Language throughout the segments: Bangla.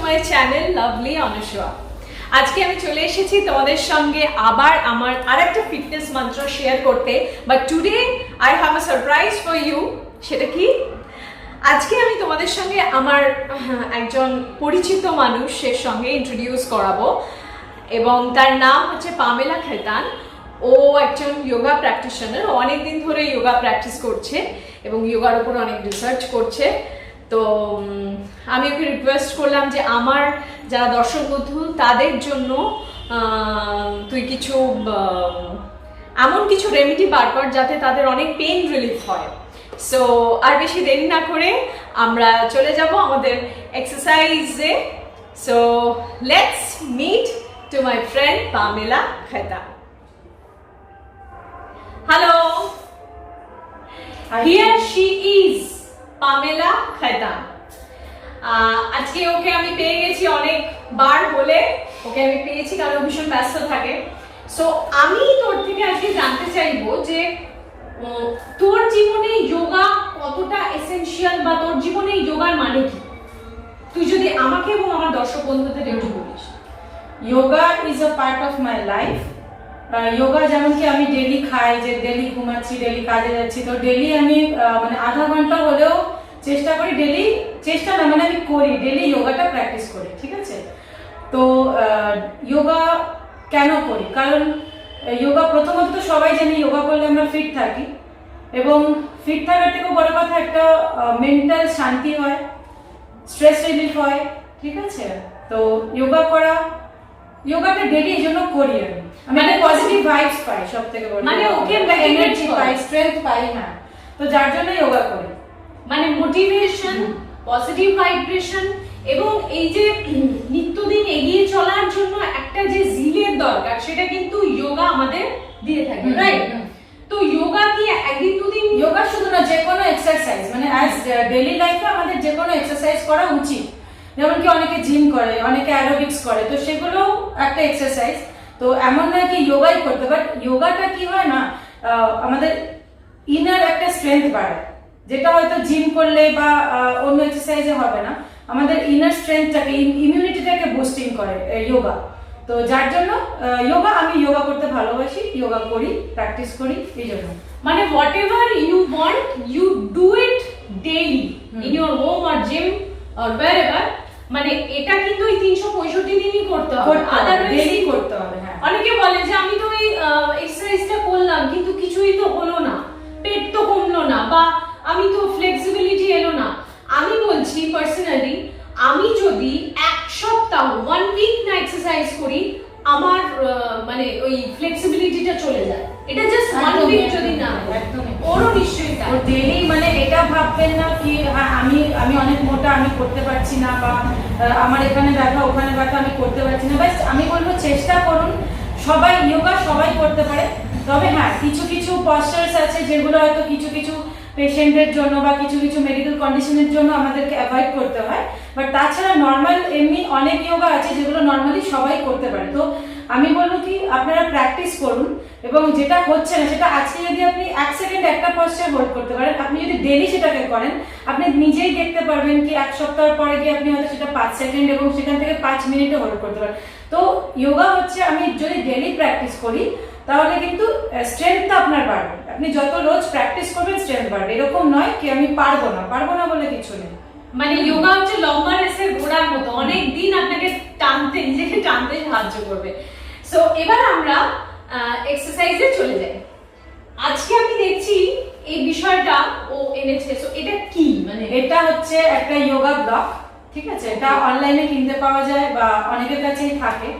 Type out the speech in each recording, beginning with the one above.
My channel lovely অনুসয়া। আজকে আমি চলে এসেছি তোমাদের সঙ্গে আবার আমার আরেকটা ফিটনেস মন্ত্র শেয়ার করতে, but today I have a surprise for you. সেটা কি? আজকে আমি তোমাদের সঙ্গে আমার একজন পরিচিত মানুষের সঙ্গে ইন্ট্রোডিউস করাবো, এবং তার নাম হচ্ছে পামেলা খেতান। ও একজন যোগা প্র্যাকটিশনার, ও অনেকদিন ধরে যোগা প্র্যাকটিস করছে এবং যোগার উপর অনেক রিসার্চ করছে। তো আমি ওকে রিকোয়েস্ট করলাম যে আমার যারা দর্শক বন্ধু তাদের জন্য তুই কিছু এমন কিছু রেমেডি বার কর যাতে তাদের অনেক পেইন রিলিফ হয়। সো আর বেশি দেরি না করে আমরা চলে যাব আমাদের এক্সারসাইজে। So let's meet to my friend Pamela Khaitan. Hello. Here she is, Pamela Khaitan. আজকে ওকে আমি পেয়ে গেছি অনেকবার বলে, ওকে আমি পেয়েছি কারণ ভীষণ ব্যস্ত থাকে। সো আমি তোর থেকে আজকে জানতে চাইবো যে তোর জীবনে যোগা কতটা এসেনশিয়াল, বা তোর জীবনে যোগার মানে কি, তুই যদি আমাকে এবং আমার দর্শক বন্ধুদের একটু বলিস। Yoga is a part of my life. Yoga যেমন কি আমি ডেলি খাই, যে ডেলি ঘুমাচ্ছি, ডেলি কাজে যাচ্ছি, তো ডেলি আমি মানে আধা ঘন্টা হলেও চেষ্টা করি, ডেলি চেষ্টা না মানে আমি করি, ডেলি যোগাটা প্র্যাকটিস করি, ঠিক আছে? তো যোগা কেন করি? কারণ যোগা প্রথমত তো সবাই জানি যোগা করলে আমরা ফিট থাকি, এবং ফিট থাকার থেকেও বড় কথা একটা মেন্টাল শান্তি হয়, স্ট্রেস রিলিফ হয়, ঠিক আছে? তো যোগা করা, যোগাটা ডেলি এই জন্য করি আমি, মানে পজিটিভ ভাইবস পাই, সব থেকে বড় মানে ওকে এনার্জি পাই, স্ট্রেংথ পাই। হ্যাঁ, তো যার জন্য যোগা করি, মানে মোটিভেশন, পজিটিভ ভাইব্রেশন, এবং এই যে নিত্যদিন এগিয়ে চলার জন্য একটা যে জিলের দরকার, সেটা কিন্তু যোগা আমাদের দিয়ে থাকে, রাইট? তো যোগা কি একদিন দুদিন? যোগা শুধু না, যে কোনো এক্সারসাইজ, মানে অ্যাজ ডেইলি লাইফে আমাদের যে কোনো এক্সারসাইজ করা উচিত। যেমন কি অনেকে জিম করে, অনেকে অ্যারোবিক্স করে, তো সেগুলো একটা এক্সারসাইজ। তো এমন নয় কি যোগাই করতে, বাট যোগাটা কি হয় না, আমাদের ইনার একটা স্ট্রেংথ বাড়ায়, যেটা হয়তো জিম করলে বা অন্য এক্সারসাইজে হবে না। আমাদের ইনার স্ট্রেংথটাকে, ইমিউনিটিটাকে বুস্টিং করে যোগা। তো যার জন্য যোগা, আমি যোগা করতে ভালোবাসি, যোগা করি, প্র্যাকটিস করি, এই জন্য। মানে whatever you want, you do it daily in your home আর জিম আর wherever, মানে এটা কিন্তু এই 365 দিনই করতে হবে, ডেইলি করতে হবে। হ্যাঁ, অনেকে বলে যে আমি তো এই এক্সারসাইজটা করলাম কিন্তু কিছুই তো হলো না, পেট তো কমলো না, বা আমি তো ফ্লেক্সিবিলিটি এলো না। আমি বলছি পার্সোনালি, আমি যদি এক সপ্তাহ 1 উইক না এক্সারসাইজ করি, আমার মানে ওই ফ্লেক্সিবিলিটিটা চলে যায়। এটা জাস্ট 1 উইক যদি না, একদমই ওরও নিশ্চয়ই তাই। ডেইলি মানে এটা ভাববেন না কি হ্যাঁ আমি অনেক মোটা, আমি করতে পারছি না, বা আমার এখানে ব্যথা ওখানে ব্যথা, আমি করতে পারছি না। ব্যাস আমি বলবো চেষ্টা করুন। সবাই যোগা সবাই করতে পারে, তবে হ্যাঁ কিছু কিছু পশ্চারস আছে যেগুলো হয়তো কিছু কিছু পেশেন্টের জন্য বা কিছু কিছু মেডিকেল কন্ডিশনের জন্য আমাদেরকে অ্যাভয়েড করতে হয়। বাট তাছাড়া নর্মাল এমনি অনেক যোগা আছে যেগুলো নর্মালি সবাই করতে পারে। তো আমি বলবো কি আপনারা প্র্যাকটিস করুন, এবং যেটা হচ্ছে না সেটা আজকে যদি আপনি 1 সেকেন্ড একটা পশ্চার হোল্ড করতে পারেন, আপনি যদি ডেলি সেটাকে করেন, আপনি নিজেই দেখতে পারবেন কি 1 সপ্তাহ পরে গিয়ে আপনি হয়তো সেটা 5 সেকেন্ড এবং সেখান থেকে 5 মিনিটে হোল্ড করতে পারেন। তো যোগা হচ্ছে, আমি যদি ডেলি প্র্যাকটিস করি তাহলে কিন্তু স্ট্রেংথটা আপনার বাড়বে। আপনি যত রোজ প্র্যাকটিস করবেন স্ট্রেংথ বাড়বে। এরকম নয় কি আমি পারবো না বলে কিছু নেই। মানে যোগা হচ্ছে লম্বা রেসের ঘোড়ার মতো, অনেক দিন আপনাকে টানতে, নিজেকে টানতে সাহায্য করবে। সো এবার আমরা এক্সারসাইজে চলে যাই। আজকে আমি দেখছি এই বিষয়টা ও এনেছে। সো এটা কি? মানে এটা হচ্ছে একটা যোগা ব্লক, ঠিক আছে? এটা অনলাইনে কিনতে পাওয়া যায় বা অনেকের কাছেই থাকে।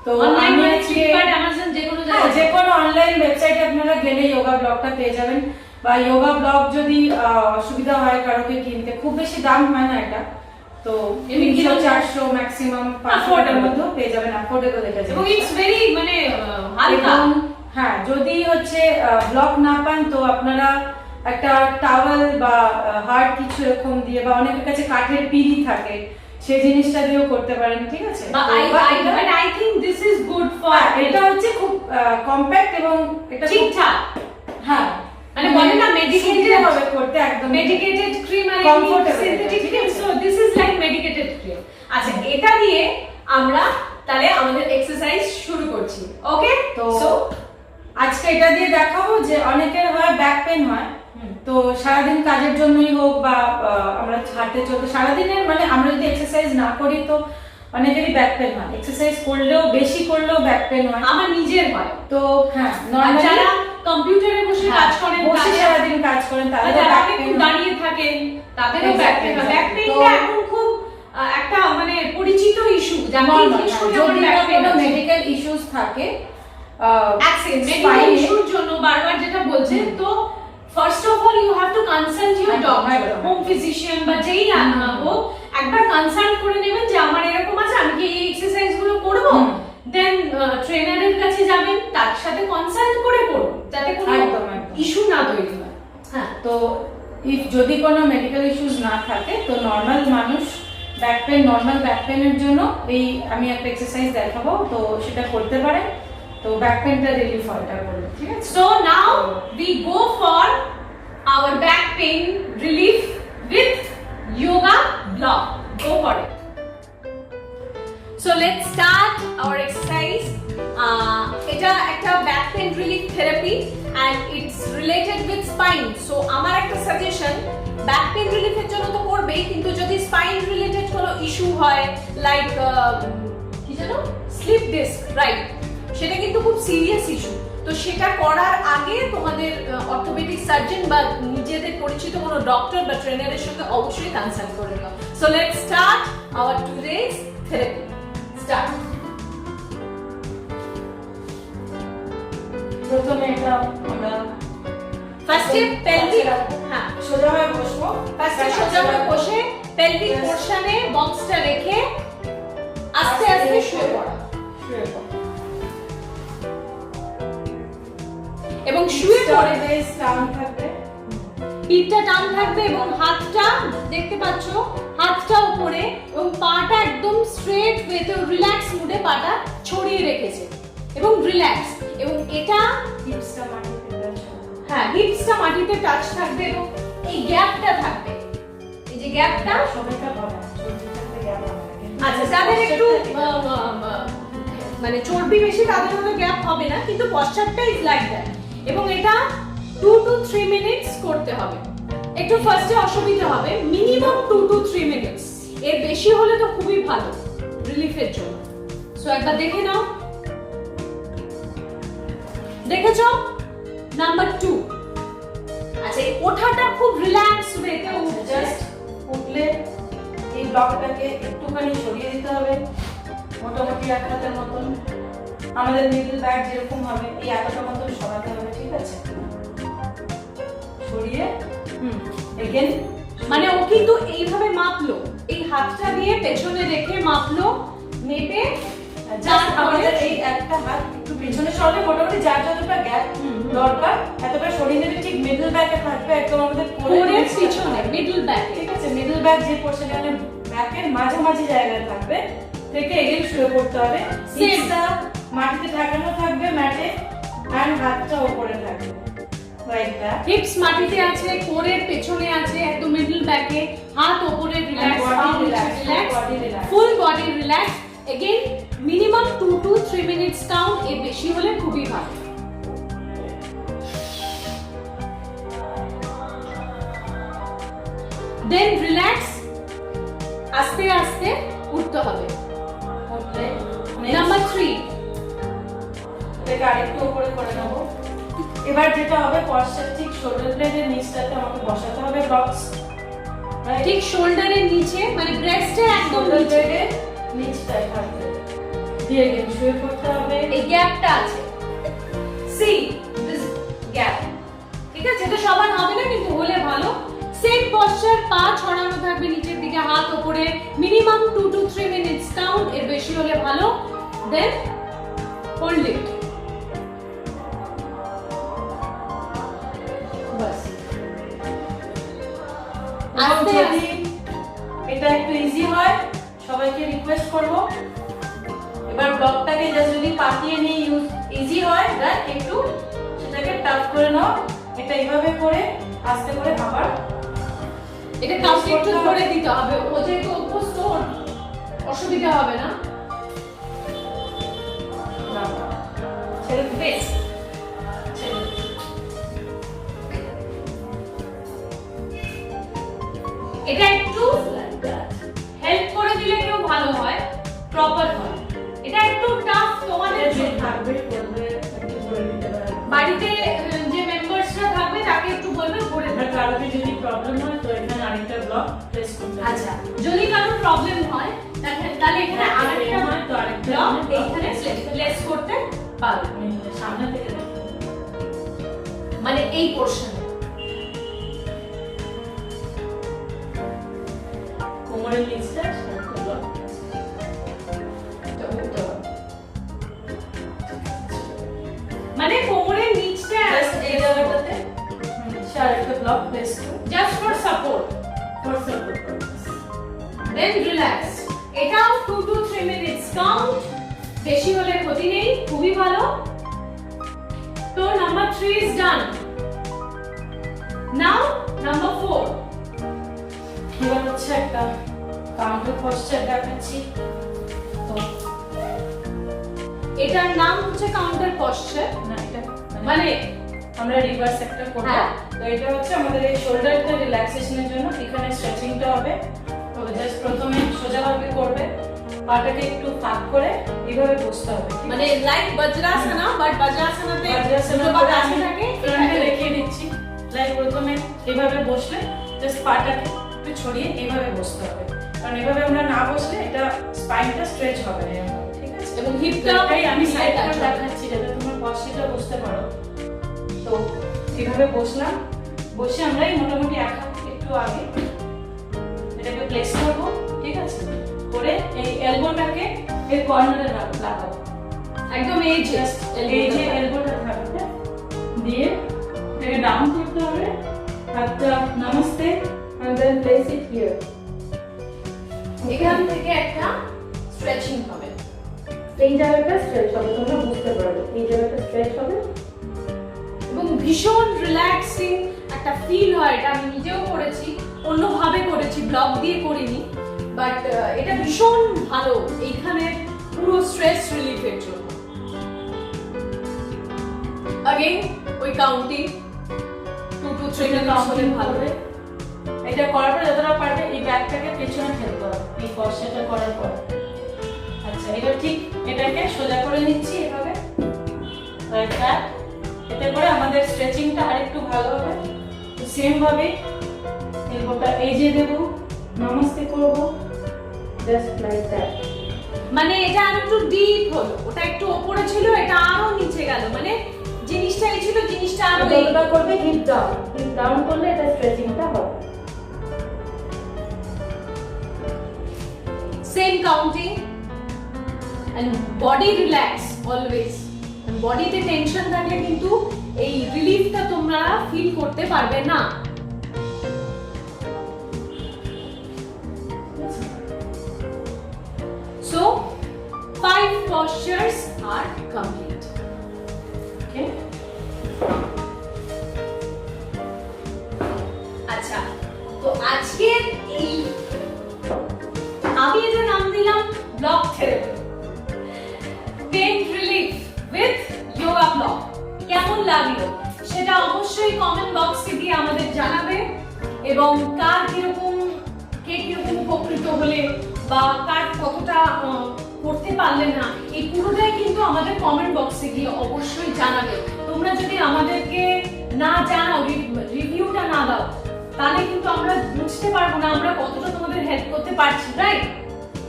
তো অনলাইনে ফ্লিপকার্ট, অ্যামাজন, যে কোনো জায়গায়, যে কোনো অনলাইন ওয়েবসাইটে আপনারা গেলে যোগা ব্লকটা পেয়ে যাবেন। বা যোগা ব্লক যদি অসুবিধা হয় কারোকে কিনতে, খুব বেশি দাম হয় না এটা, তো 300-400 ম্যাক্সিমাম 500 টাকার মধ্যে পেয়ে যাবেন, অ্যাফোর্ডেবল এটা। এবং ইটস ভেরি মানে হালকা। হ্যাঁ, যদি হচ্ছে ব্লক না পান তো আপনারা একটা টাওয়েল বা হার্ড কিছু এরকম দিয়ে, বা অনেকের কাছে কাঠের পিড়ি থাকে, সেই জিনিসটা দিয়েও করতে পারেন, ঠিক আছে? I think this is good for, এটা হচ্ছে খুব কম্প্যাক্ট এবং এটা ঠিকঠাক। হ্যাঁ, মানে বলে না মেডিকেটেড হবে করতে, একদম মেডিকেটেড ক্রিম আর synthetic cream. So this is like medicated cream. আচ্ছা এটা দিয়ে আমরা তাহলে আমাদের এক্সারসাইজ শুরু করছি। ওকে, তো আজকে এটা দিয়ে দেখাবো যে অনেকের হয় ব্যাক পেন হয়, তো সারাদিন কাজের জন্যই হোক বা আমরা হাঁটতে চলতে সারাদিনের মানে আমরা যদি এক্সারসাইজ না করি তো অনেকেরই ব্যাক পেন হয়, এক্সারসাইজ করলেও বেশি করলেও ব্যাক পেন হয়। আমার নিজের হয়। তো হ্যাঁ, নরমালি যারা কম্পিউটারে বসে কাজ করেন, বসে সারাদিন কাজ করেন, তাদের ব্যাক পেন, দাঁড়িয়ে থাকেন তাদেরও ব্যাক পেন হয়। ব্যাক পেনটা এখন খুব একটা মানে পরিচিত ইস্যু, যেমন যদি কোনো মেডিকেল ইস্যুস থাকে মেডিকেল ইস্যুর জন্য বারবার যেটা বলছেন, তো first of all you have to consult your doctor, home physician বা যেই হোক, একবার কনসাল্ট করে নেবেন যে আমার এরকম আছে, আমি কি এই এক্সারসাইজ গুলো করব, দেন ট্রেনারের কাছে যাবেন, তার সাথে কনসাল্ট করে করুন যাতে কোনো ইস্যু না তৈরি হয়। হ্যাঁ, তো ইফ যদি কোনো মেডিকেল ইস্যুস না থাকে তো নর্মাল মানুষ ব্যাক পেন, নর্মাল ব্যাক পেনের জন্য এই আমি একটা এক্সারসাইজ দেখাবো, তো সেটা করতে পারে, তো ব্যাক পেনটা রিলিফ হয় এটা করলে, ঠিক আছে? So now we go for our back pain relief with yoga block. Go for it. So let's start our exercise. এটা একটা back pain relief therapy and it's related with spine. So আমার একটা সাজেশন, back pain relief এর জন্য তো করবেই, কিন্তু যদি spine related কোনো ইস্যু হয় লাইক কি জানো স্লিপ ডিস্ক, রাইট, সেটা কিন্তু খুব সিরিয়াস ইস্যু। তো সেটা করার আগে তোমাদের অর্থোপেডিক সার্জন বা নিজেদের পরিচিত কোনো ডক্টর বা ট্রেনারের সঙ্গে অবশ্যই কনসাল্ট করে নিও। So let's start our today's therapy. Start. প্রথমে এটা আমরা ফার্স্টে পেলভিক, হ্যাঁ সোজা হয়ে বসবো, ফার্স্টে সোজা হয়ে বসে পেলভিক পোরশনে বক্সটা রেখে আস্তে আস্তে শুয়ে পড়া, এবং শুয়ে পড়ে বেস ডাউন থাকবে, পিঠটা টান থাকবে এবং হাতটা দেখতে পাচ্ছ, হাতটা উপরে এবং পাটা একদম স্ট্রেট ওয়েতে রিল্যাক্স মুডে পাটা ছড়িয়ে রেখেছে এবং রিল্যাক্স, এবং এটা হিপসটা মাটিতে টাচ, হ্যাঁ হিপসটা মাটিতে টাচ থাকবে এবং এই গ্যাপটা থাকবে, এই যে গ্যাপটা সবাইটা বলা গ্যাপ হবে। আচ্ছা, যাদের একটু মানে চর্বি বেশি তাদের মতো গ্যাপ হবে না, কিন্তু পশ্চাৎটা ইজ লাইক দ্যাট, এবং এটা 2 to 3 মিনিটস করতে হবে। একটু ফার্স্টে অসুবিধা হবে, মিনিমাম 2 to 3 মিনিটস, এর বেশি হলে তো খুবই ভালো রিলিফের জন্য। সো একবার দেখে নাও, দেখেছো? নাম্বার 2। আচ্ছা, এই ওঠাটা খুব রিল্যাক্স ওয়েতে উঠছে, জাস্ট উঠলে এই ব্লকটাকে একটুখানি সরিয়ে দিতে হবে, মোটামুটি এক হাতের মতন, আমাদের মিডল ব্যাক যেরকম হবে এই এতটা মতন সরাতে হবে, ঠিক আছে? সরিয়ে এগেন, মানে ও কিন্তু এইভাবে মাপলো, এই হাতটা দিয়ে পেছনে রেখে মাপলো, মেপে জাস্ট আমাদের এই একটা হাত একটু পেছনে সরলে মোটামুটি যার যতটা গ্যাপ দরকার এতটা সরিয়ে নেবে, ঠিক মিডল ব্যাকে থাকবে একদম আমাদের কোরের পিছনে মিডল ব্যাক, ঠিক আছে? মিডল ব্যাক যে পোরশনে মানে ব্যাকের মাঝামাঝি জায়গায় থাকবে থেকে এগেন শুয়ে পড়তে হবে, সিটটা মাটিতে ঠেকানো থাকবে ম্যাটে আর হাতটা উপরে থাকবে, লাইক দ্যাট। হিপস মাটিতে আছে, কোরের পেছনে আছে, একদম মিডল ব্যাকে, হাত উপরে relax, full body relax. Again minimum 2 to 3 minutes count, এর বেশি হলে খুবই ভালো। দেন রিল্যাক্স, আস্তে আস্তে উঠতে হবে। নাম্বার 3, এটাকে আরেকটু উপরে করে নেব। এবার যেটা হবে পশ্চাৎ ঠিক শোল্ডার ব্লেডের নিচটাতে আমাকে বসাতে হবে ব্লকস, ঠিক শোল্ডারের নিচে, মানে ব্রেস্টের একদম শোল্ডার নিচে ব্লেডের নিচটায় থাকবে, দিয়ে গেম শুয়ে পড়তে হবে। এই গ্যাপটা আছে, সি দিস গ্যাপ, ঠিক আছে? এটা সবার হবে না, কিন্তু হলে ভালো। সেম পশ্চার, পা ছড়ানো থাকবে নিচের দিকে, হাত উপরে, মিনিমাম 2 to 3 মিনিটস কাউন্ট, এর বেশি হলে ভালো। দেন হোল্ড ইট, বাস। আস্তে যদি এটা একটু ইজি হয় সবাইকে রিকোয়েস্ট করব, এবার ব্লকটাকে যদি পাতিয়ে নিয়ে ইজি হয় দেন একটু সেটাকে টাফ করে নাও, এটা এইভাবে করে আস্তে করে আবার এটা কমপ্লিট করে দিতে হবে। ও যেহেতু অভ্যস্ত, অসুবিধা হবে না। ছেড়ে দে। বেশ, ছেড়ে দে। এটা একটু হেল্প করে দিলে কেউ ভালো হয়, প্রপার হয়। এটা একটু টাফ তোমাদের যে জন্য। থাকবে করবে একটু করে দিতে পারবে। বাড়িতে যে মেম্বার্সরা থাকবে তাকে একটু বলবে করে এবার দেবে। কারোর যদি প্রবলেম হয় তো এখানে আরেকটা ব্লক প্রেস করতে হবে। আচ্ছা, যদি কারোর প্রবলেম হয় তাহলে এখানে আরেকটা হয় তো আরেকটা ব্লক block এখানে প্লেস করতে পারবে, আমি সামনে থেকে দেখি। মানে এই পোরশনে। কোমরের নিচটা ব্লক। মানে কোমরের নিচটা এই জায়গাটাতে আরেকটা ব্লক প্লেস করো just for support, for support purpose. Then relax. এটাও 2 to 3 মিনিটস কাউন্ট, বেশি হলে ক্ষতি নেই, খুবই ভালো। তো number 3 is done. Now number 4। এবার হচ্ছে একটা কাউন্টার পশ্চার দেখাচ্ছি। তো এটার নাম হচ্ছে কাউন্টার পশ্চার, না এটা মানে আমরা রিভার্স একটা করব। হ্যাঁ। তো এটা হচ্ছে আমাদের এই শোল্ডারটা রিল্যাক্সেশনের জন্য এখানে স্ট্রেচিংটা হবে। তো জাস্ট প্রথমে সোজাভাবে করবে, পাটাকে একটু ফাঁক করে এইভাবে বসতে হবে। মানে লাইক বজ্রাসনা, বাট বজ্রাসনাতে বজ্রাসনা দুটো পা করে কাছে আমি থাকে, ফ্রন্টে দেখিয়ে দিচ্ছি। লাইক প্রথমে এইভাবে বসলে জাস্ট পাটাকে একটু ছড়িয়ে এইভাবে বসতে হবে, কারণ এভাবে আমরা না বসলে এটা স্পাইনটা স্ট্রেচ হবে না এরকম, ঠিক আছে? এবং হিপটা এটাই আমি সাইড করে দেখাচ্ছি যাতে তোমরা পশ্চিমটা বুঝতে পারো। তো এইভাবে বসলাম, বসে আমরা এই মোটামুটি এক হাত একটু আগে এটাকে প্লেস করবো, ঠিক আছে? করে এই এলবোটাকে এর কর্নারে লাগাবো, একদম এই জাস্ট এই যে এলবোটা থাকবে দিয়ে এটাকে ডাউন করতে হবে, হাতটা namaste and then place it here. এখান থেকে একটা স্ট্রেচিং হবে। এই জায়গাটা স্ট্রেচ হবে, তোমরা বুঝতে পারবে এই জায়গাটা স্ট্রেচ হবে এবং ভীষণ রিল্যাক্সিং একটা ফিল হয়। এটা আমি নিজেও করেছি, অন্যভাবে করেছি, ব্লক দিয়ে করিনি, বাট এটা ভীষণ ভালো এইখানে পুরো স্ট্রেস রিলিফের জন্য। अगेन ওই কাউন্টিং 2 to 3 এটা মিনিটস হলে কাউন্টিং ভালো। করবে। এটা করার পর যতটা পারবে এই ব্যাকটাকে পেছনে ঠেলতে হবে এই পশ্চাটা করার পর। আচ্ছা এটা ঠিক এটাকে সোজা করে নিচ্ছি এভাবে, লাইক দ্যাট। এতে করে আমাদের স্ট্রেচিংটা আরেকটু ভালো হবে। তো সেম ভাবে এলবোটা এই যে দেব, নমস্তে করব, জাস্ট লাইক দ্যাট। মানে এটা আর একটু ডিপ হলো, ওটা একটু উপরে ছিল, এটা আরো নিচে গেল, মানে জিনিসটা এই ছিল, জিনিসটা আরো এলবোটা করবে হিপ ডাউন করলে এটা স্ট্রেচিংটা হবে। Same counting and body relax always. বডিতে টেনশন থাকলে কিন্তু এই রিলিফটা তোমরা ফিল করতে পারবে না। So 5 postures are complete. ওকে আচ্ছা, তো আজকের এই আমি এটার নাম দিলাম block therapy, pain relief with yoga block. কেমন লাগলো সেটা অবশ্যই কমেন্ট বক্সে গিয়ে আমাদের জানাবে, এবং কার কিরকম, কে কিরকম উপকৃত হলে বা কার কতটা করতে পারলে না, এই পুরোটাই কিন্তু আমাদের কমেন্ট বক্সে গিয়ে অবশ্যই জানাবে। তোমরা যদি আমাদেরকে না জানাও, রিভিউটা না দাও, তাহলে কিন্তু আমরা বুঝতে পারবো না আমরা কতটা তোমাদের হেল্প করতে পারছি, রাইট?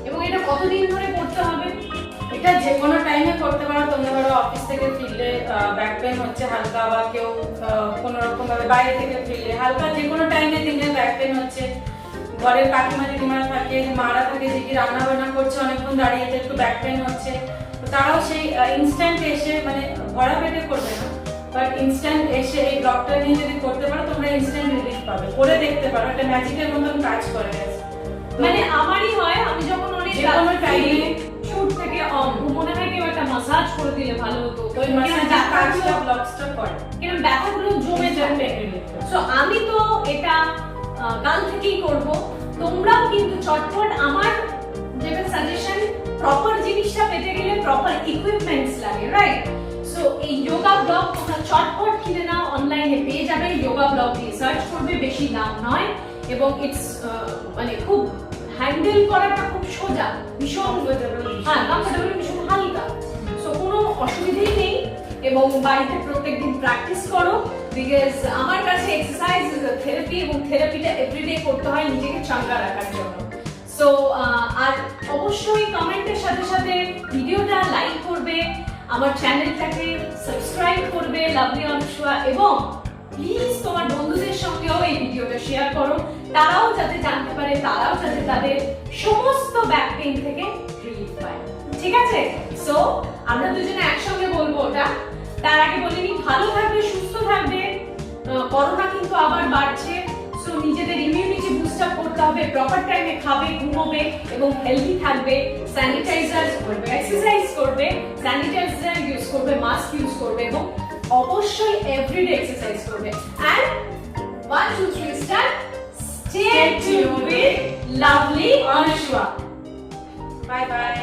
এবং এটা কতদিন ধরে করতে হবে? এটা যে কোনো টাইমে করতে পারো। তোমরা ধরো অফিস থেকে ফিরলে ব্যাক পেন হচ্ছে হালকা, বা কেউ কোনো রকম ভাবে বাইরে থেকে ফিরলে হালকা, যে কোনো টাইমে দিনে ব্যাক পেন হচ্ছে, ঘরের কাকিমা দিদিমারা থাকে, মারা থাকে যে কি রান্না বান্না করছে অনেকক্ষণ দাঁড়িয়ে একটু ব্যাক পেন হচ্ছে, তো তারাও সেই ইনস্ট্যান্ট এসে, মানে ভরা পেটে করবে না, বাট ইনস্ট্যান্ট এসে এই ব্লকটা নিয়ে যদি করতে পারো তোমরা ইনস্ট্যান্ট রিলিফ পাবে। করে দেখতে পারো, এটা ম্যাজিকের মতন কাজ করে। মানে আমারই হয়, আমি যখন অনেক যে কোনো টাইমে শুট থেকে মনে হয় কেউ একটা মাসাজ করে দিলে ভালো হতো, ওই মাসাজের কাজটা ব্লকসটা করে, কেন ব্যথাগুলো জমে যাবে। সো আমি তো এটা কাল থেকেই করব, তোমরাও কিন্তু চটপট আমার যেটা সাজেশন, প্রপার জিনিসটা পেতে গেলে প্রপার ইকুইপমেন্টস লাগে, রাইট? সো এই যোগা ব্লগ তোমরা চটপট কিনে নাও, অনলাইনে পেয়ে যাবে। যোগা ব্লগ দিয়ে সার্চ করবে, বেশি দাম নয়, এবং ইটস মানে খুব হ্যান্ডেল করাটা খুব সোজা, ভীষণ কমফোর্টেবল, ভীষণ হালকা। সো কোনো অসুবিধাই নেই, এবং বাড়িতে প্রত্যেকদিন প্র্যাকটিস করো, বিকজ আমার কাছে এক্সারসাইজ ইজ আ থেরাপি, এবং থেরাপিটা এভরিডে করতে হয় নিজেকে চাঙ্গা রাখার জন্য। সো আর অবশ্যই কমেন্টের সাথে সাথে ভিডিওটা লাইক করবে, আমার চ্যানেলটাকে সাবস্ক্রাইব করবে লাভলি অনুষ্কা, এবং প্লিজ তোমার বন্ধুদের সঙ্গেও এই ভিডিওটা শেয়ার করো, তারাও যাতে জানতে পারে, তারাও যাতে তাদের সমস্ত ব্যাক পেইন থেকে রিলিফ পায়। ঠিক আছে? সো আমরা দুজনে একসঙ্গে বলবো ওটা। তার আগে বলিনি, ভালো থাকবে, সুস্থ থাকবে, করোনা কিন্তু আবার বাড়ছে। সো নিজেদের ইমিউনিটি বুস্ট আপ করতে হবে, প্রপার টাইমে খাবে, ঘুমোবে এবং হেলদি থাকবে, স্যানিটাইজার করবে, এক্সারসাইজ করবে, স্যানিটাইজার ইউজ করবে, মাস্ক ইউজ করবে, এবং অবশ্যই এভরিডে এক্সারসাইজ করবে। And 1 2 3 start, stay tuned with lovely Anushka. Bye by.